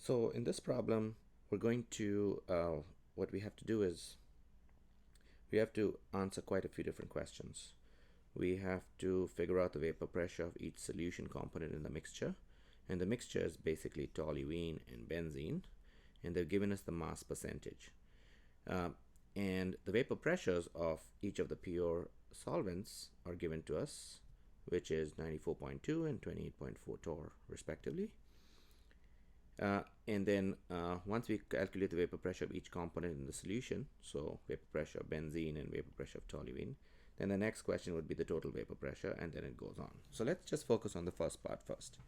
So in this problem, we're going to, what we have to do is we have to answer quite a few different questions. We have to figure out the vapor pressure of each solution component in the mixture. And the mixture is basically toluene and benzene. And they've given us the mass percentage. Uh, and the vapor pressures of each of the pure solvents are given to us, which is 94.2 and 28.4 torr respectively. And then once we calculate the vapor pressure of each component in the solution, so vapor pressure of benzene and vapor pressure of toluene, then the next question would be the total vapor pressure, and then it goes on. So let's just focus on the first part first.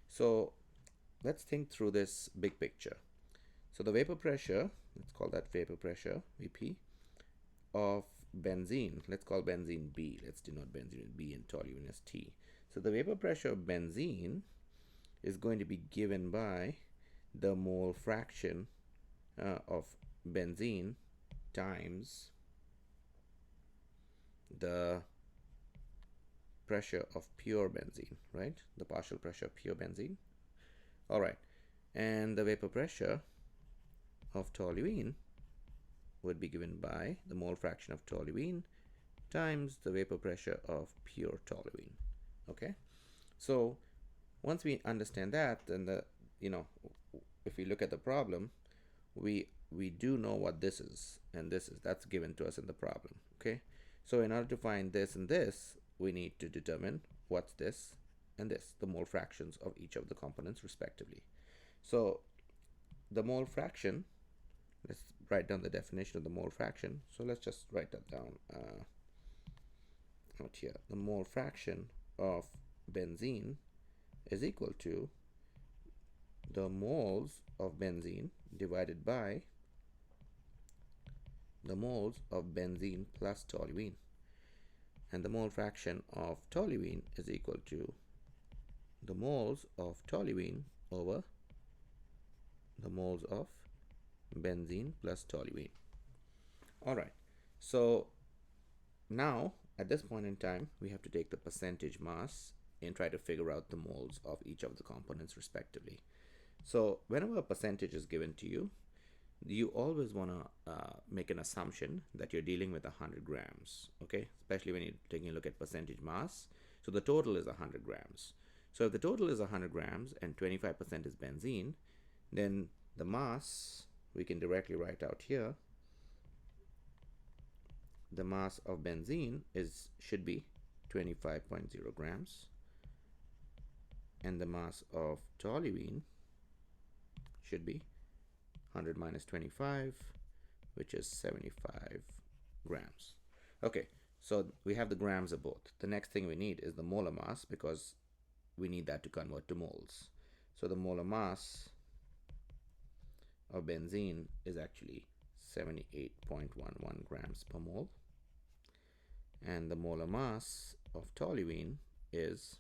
So let's think through this big picture. So the vapor pressure, let's call that vapor pressure, VP, of benzene, let's call benzene B. Let's denote benzene as B and toluene as T. So the vapor pressure of benzene is going to be given by the mole fraction of benzene times the pressure of pure benzene, right? The partial pressure of pure benzene. All right. And the vapor pressure of toluene would be given by the mole fraction of toluene times the vapor pressure of pure toluene. Okay? So once we understand that, then if we look at the problem, we do know what this is and this is. That's given to us in the problem. Okay, so in order to find this and this, we need to determine what's this and this, the mole fractions of each of the components respectively. So the mole fraction, let's write down the definition of the mole fraction. So let's just write that down out here. The mole fraction of benzene is equal to the moles of benzene divided by the moles of benzene plus toluene. And the mole fraction of toluene is equal to the moles of toluene over the moles of benzene plus toluene. All right, so now at this point in time, we have to take the percentage mass and try to figure out the moles of each of the components respectively. So whenever a percentage is given to you, you always want to make an assumption that you're dealing with 100 grams, okay? Especially when you're taking a look at percentage mass. So the total is 100 grams. So if the total is 100 grams and 25% is benzene, then the mass, we can directly write out here, the mass of benzene should be 25.0 grams, and the mass of toluene should be 100 minus 25, which is 75 grams. Okay, so we have the grams of both. The next thing we need is the molar mass, because we need that to convert to moles. So the molar mass of benzene is actually 78.11 grams per mole, and the molar mass of toluene is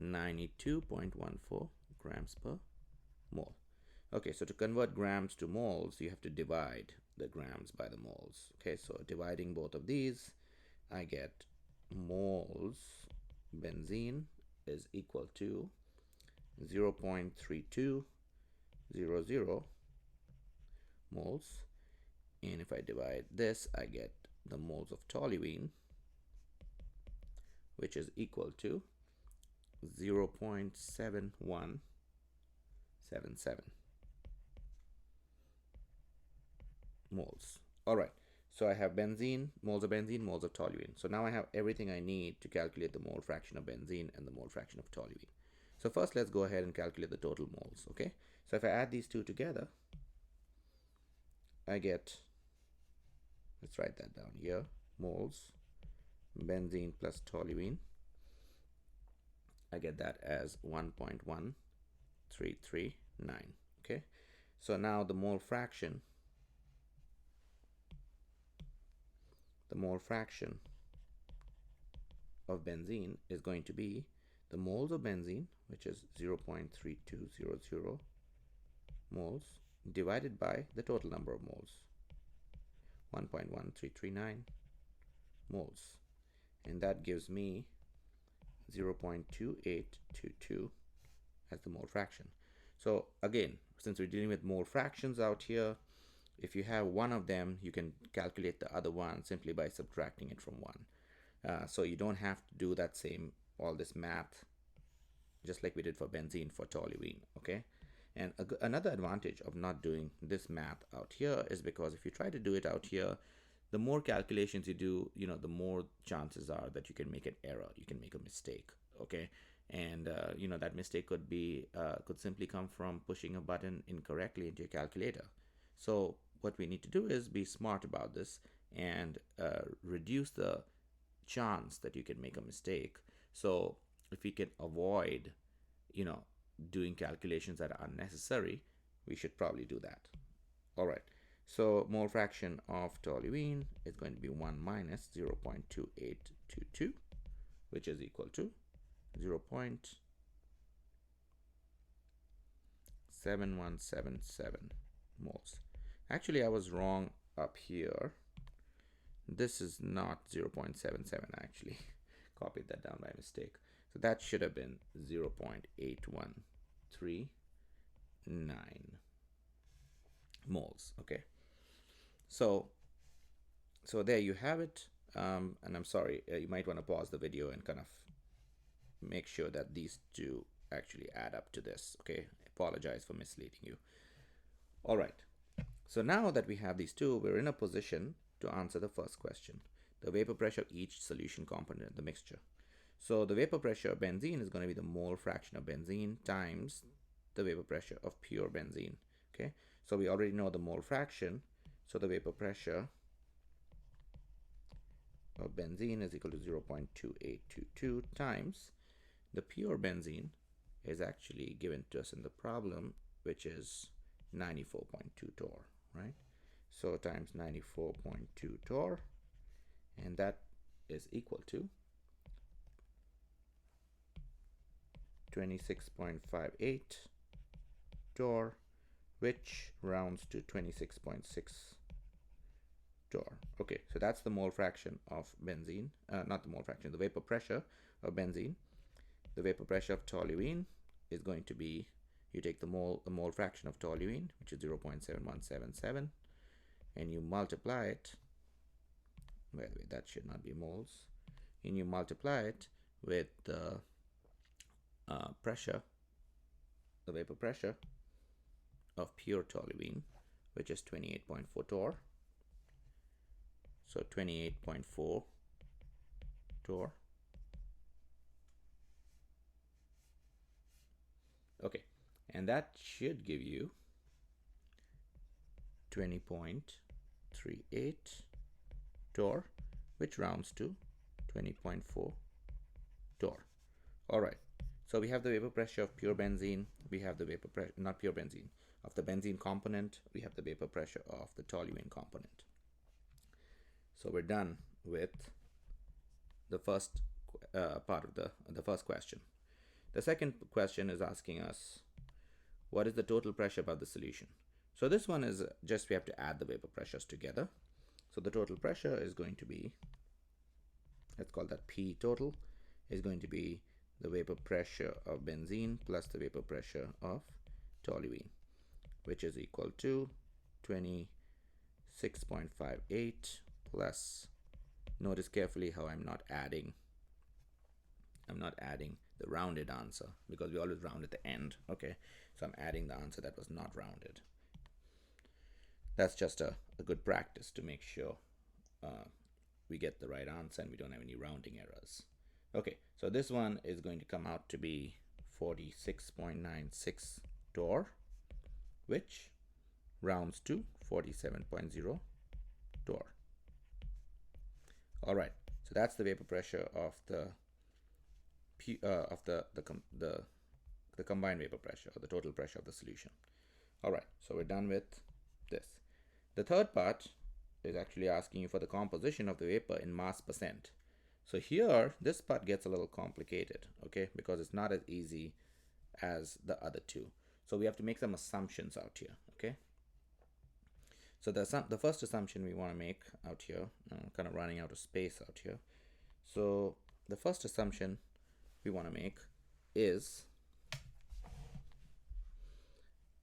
92.14 grams per mole. Okay, so to convert grams to moles, you have to divide the grams by the moles. Okay, so dividing both of these, I get moles benzene is equal to 0.3200 moles. And if I divide this, I get the moles of toluene, which is equal to 0.7177 moles. All right, so I have benzene, moles of toluene. So now I have everything I need to calculate the mole fraction of benzene and the mole fraction of toluene. So first let's go ahead and calculate the total moles, okay? So if I add these two together, I get, let's write that down here, moles benzene plus toluene. I get that as 1.1339, okay? So now the mole fraction of benzene is going to be the moles of benzene, which is 0.3200 moles, divided by the total number of moles, 1.1339 moles. And that gives me 0.2822 as the mole fraction. So again, since we're dealing with mole fractions out here, if you have one of them, you can calculate the other one simply by subtracting it from one. So you don't have to do that same, all this math, just like we did for benzene for toluene, okay? And another advantage of not doing this math out here is because if you try to do it out here, the more calculations you do, the more chances are that you can make an error, you can make a mistake, okay? And that mistake could simply come from pushing a button incorrectly into your calculator. So what we need to do is be smart about this and reduce the chance that you can make a mistake. So if we can avoid, doing calculations that are unnecessary, we should probably do that. All right. So mole fraction of toluene is going to be 1 minus 0.2822, which is equal to 0.7177 moles. Actually, I was wrong up here. This is not 0.77 actually. Copied that down by mistake. So that should have been 0.8139 moles. Okay. So there you have it. And I'm sorry, you might want to pause the video and kind of make sure that these two actually add up to this. Okay. I apologize for misleading you. All right. So now that we have these two, we're in a position to answer the first question, the vapor pressure of each solution component in the mixture. So the vapor pressure of benzene is going to be the mole fraction of benzene times the vapor pressure of pure benzene. Okay, so we already know the mole fraction. So the vapor pressure of benzene is equal to 0.2822 times the pure benzene is actually given to us in the problem, which is 94.2 torr, right? So times 94.2 torr, and that is equal to 26.58 torr, which rounds to 26.6 torr. Okay, so that's the mole fraction of benzene, not the mole fraction, the vapor pressure of benzene. The vapor pressure of toluene is going to be, you take the mole fraction of toluene, which is 0.7177, and you multiply it, by the way, that should not be moles, and you multiply it with the pressure, the vapor pressure of pure toluene, which is 28.4 torr. So 28.4 torr. Okay, and that should give you 20.38 torr, which rounds to 20.4 torr. All right, so we have the vapor pressure of pure benzene, we have the vapor pressure, not pure benzene, of the benzene component, we have the vapor pressure of the toluene component. So we're done with the first part of the first question. The second question is asking us, what is the total pressure above the solution? So this one is just, we have to add the vapor pressures together. So the total pressure is going to be, let's call that P total, is going to be the vapor pressure of benzene plus the vapor pressure of toluene, which is equal to 26.58 plus, notice carefully how I'm not adding the rounded answer, because we always round at the end. Okay, so I'm adding the answer that was not rounded. That's just a good practice to make sure we get the right answer and we don't have any rounding errors. Okay, so this one is going to come out to be 46.96 torr, which rounds to 47.0 torr. All right, so that's the vapor pressure of the combined vapor pressure, or the total pressure of the solution. All right, so we're done with this. The third part is actually asking you for the composition of the vapor in mass percent. So here, this part gets a little complicated, okay, because it's not as easy as the other two. So we have to make some assumptions out here, okay. So the first assumption we want to make out here, kind of running out of space out here. So the first assumption we want to make is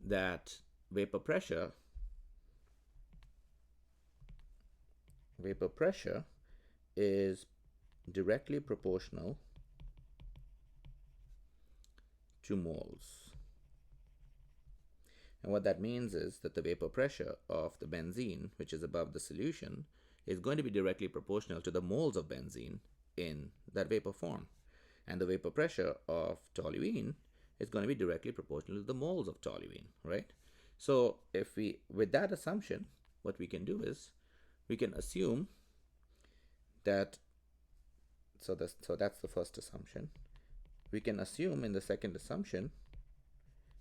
that vapor pressure is directly proportional to moles. And what that means is that the vapor pressure of the benzene, which is above the solution, is going to be directly proportional to the moles of benzene in that vapor form. And the vapor pressure of toluene is going to be directly proportional to the moles of toluene, right? So if we, with that assumption, what we can do is we can assume that, so that's the first assumption. We can assume in the second assumption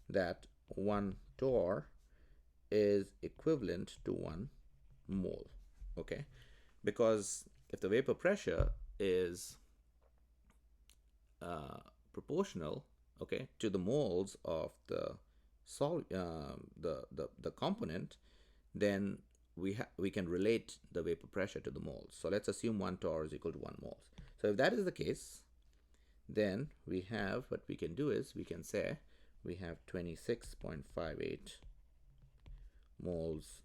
that 1 torr is equivalent to 1 mole, okay? Because if the vapor pressure is proportional, okay, to the moles of the the component, then we can relate the vapor pressure to the moles. So let's assume 1 torr is equal to 1 moles. So if that is the case, then we have, what we can do is we can say we have 26.58 moles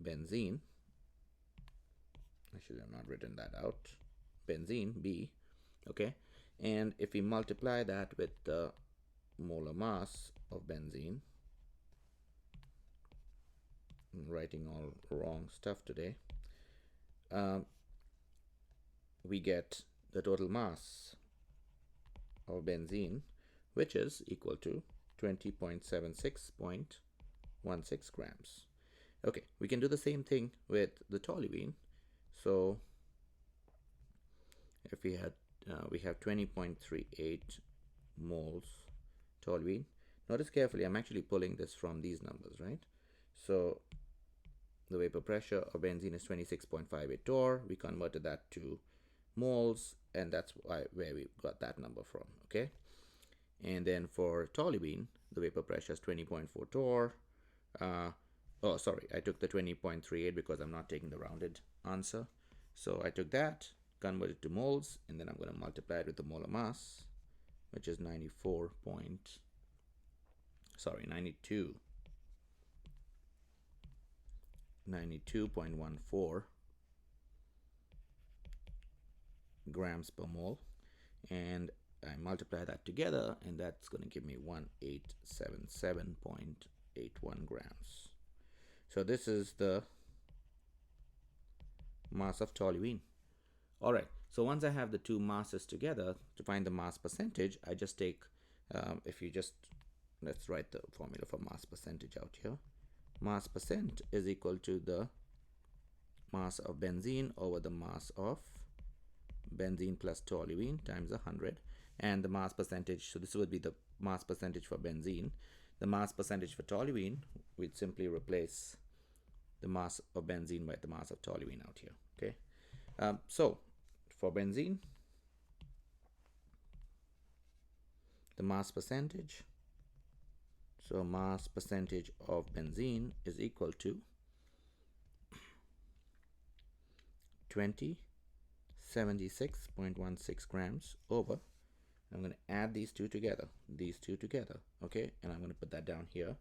benzene. I should have not written that out. Benzene, B, okay? And if we multiply that with the molar mass of benzene, I'm writing all wrong stuff today, we get the total mass of benzene, which is equal to 20.76.16 grams. Okay, we can do the same thing with the toluene. So if we have 20.38 moles toluene. Notice carefully, I'm actually pulling this from these numbers, right? So the vapor pressure of benzene is 26.58 torr. We converted that to moles, and that's where we got that number from, okay? And then for toluene, the vapor pressure is 20.4 torr. Oh, sorry, I took the 20.38 because I'm not taking the rounded answer. So I took that, converted to moles, and then I'm going to multiply it with the molar mass, which is 92.14 grams per mole, and I multiply that together, and that's going to give me 1877.81 grams. So this is the mass of toluene. All right, so once I have the two masses together, to find the mass percentage, I just take, let's write the formula for mass percentage out here. Mass percent is equal to the mass of benzene over the mass of benzene plus toluene times 100, and the mass percentage, so this would be the mass percentage for benzene. The mass percentage for toluene, we'd simply replace the mass of benzene by the mass of toluene out here, okay? So for benzene, the mass percentage, so mass percentage of benzene is equal to 2076.16 grams over, I'm going to add these two together, okay? And I'm going to put that down here.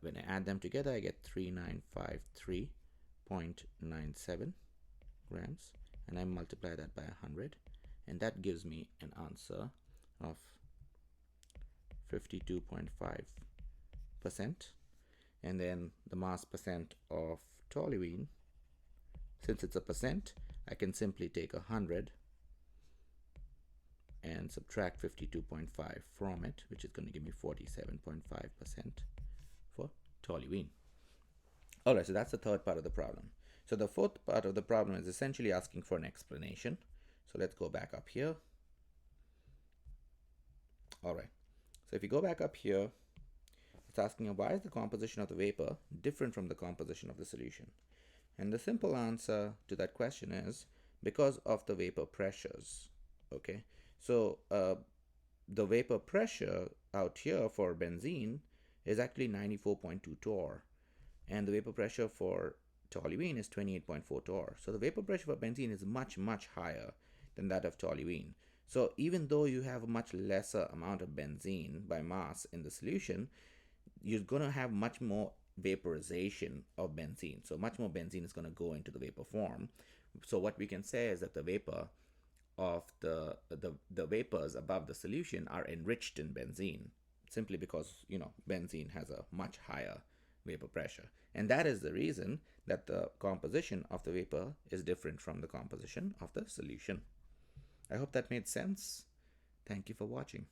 When I add them together, I get 3953.97 grams, and I multiply that by 100, and that gives me an answer of 52.5%. And then the mass percent of toluene, since it's a percent, I can simply take 100 and subtract 52.5 from it, which is going to give me 47.5% for toluene. All right, so that's the third part of the problem. So the fourth part of the problem is essentially asking for an explanation. So let's go back up here. All right, so if you go back up here, it's asking why is the composition of the vapor different from the composition of the solution? And the simple answer to that question is because of the vapor pressures, okay? So the vapor pressure out here for benzene is actually 94.2 torr, and the vapor pressure for toluene is 28.4 torr. So the vapor pressure for benzene is much, much higher than that of toluene. So even though you have a much lesser amount of benzene by mass in the solution, you're going to have much more vaporization of benzene. So much more benzene is going to go into the vapor form. So what we can say is that the vapor of the vapors above the solution are enriched in benzene, simply because benzene has a much higher vapor pressure, and that is the reason that the composition of the vapor is different from the composition of the solution. I hope that made sense. Thank you for watching.